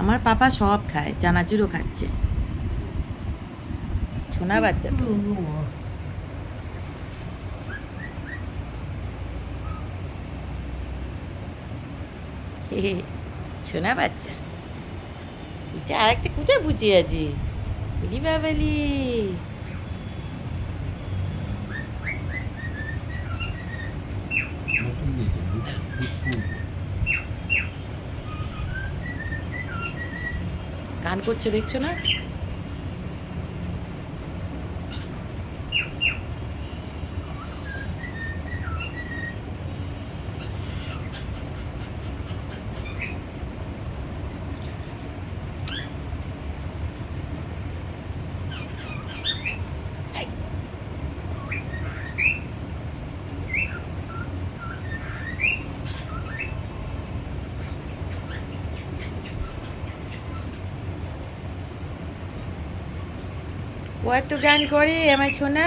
আমার পাপা সব খায়, চানাচুরও খাচ্ছে। ছোনা বাচ্চা তো। ছোনা বাচ্চা। এটা আর একটা কোথায় বুঝে আছে? বলি বাবালি। গান করছে দেখছো না? হাই। ও এত গান করে আমার ছোনা।